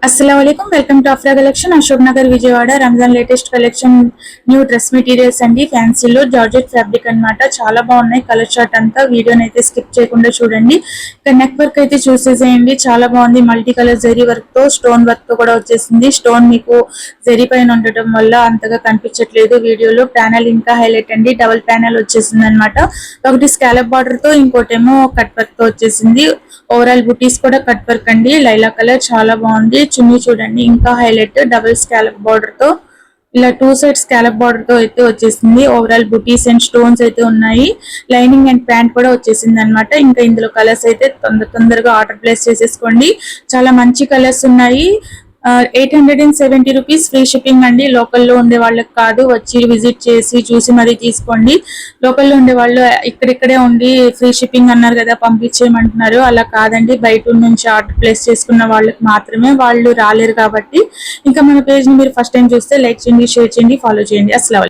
अस्सलामुअलैकुम welcome to Afra collection Ashok Nagar Vijayawada Ramzan latest collection new dress materials అండి ఫ్యాన్సీలో జార్జెట్ ఫ్యాబ్రిక్ అన్నమాట చాలా బాగున్నాయి కలర్ చార్ట్ అంతా వీడియోని అయితే స్కిప్ చేయకుండా చూడండి ఇక నెక్ వర్క్ అయితే చూసేసేయండి చాలా బాగుంది మల్టీ కలర్ జరీ వర్క్ తో స్టోన్ వర్క్ తో కూడా వచ్చేసింది స్టోన్ మీకు జరీ పైన ఉండటం వల్ల అంతగా కనిపించట్లేదు వీడియోలో ప్యానెల్ ఇంకా హైలైట్ అండి డబుల్ ప్యానెల్ వచ్చేసింది అన్నమాట ఒకటి స్కాలప్ బార్డర్ తో ఇంకోటేమో కట్ వర్క్ తో వచ్చేసింది ఓవరాల్ బుటీస్ కూడా కట్ వర్క్ అండి లైలా కలర్ చాలా బాగుంది చున్నీ చూడండి ఇంకా హైలైట్ డబుల్ స్కాలప్ బార్డర్ తో ఇలా టూ సైడ్ స్కాలప్ బార్డర్ తో అయితే వచ్చేసింది ఓవరాల్ బుటీస్ అండ్ స్టోన్స్ అయితే ఉన్నాయి లైనింగ్ అండ్ ప్యాంట్ కూడా వచ్చేసింది అన్నమాట ఇంకా ఇందులో కలర్స్ అయితే తొందరగా ఆర్డర్ ప్లేస్ చేసేసుకోండి చాలా మంచి కలర్స్ ఉన్నాయి 870 రూపీస్ ఫ్రీ షిప్పింగ్ అండి లోకల్లో ఉండే వాళ్ళకి కాదు వచ్చి విజిట్ చేసి చూసి మరీ తీసుకోండి లోకల్లో ఉండే వాళ్ళు ఇక్కడిక్కడే ఉండి ఫ్రీ షిప్పింగ్ అన్నారు కదా పంపించేయమంటున్నారు అలా కాదండి బయట నుంచి ఆర్డర్ ప్లేస్ చేసుకున్న వాళ్ళకి మాత్రమే వాళ్ళు రాలేరు కాబట్టి ఇంకా మన పేజ్ ని మీరు ఫస్ట్ టైం చూస్తే లైక్ చేయండి షేర్ చేయండి ఫాలో చేయండి అస్సలం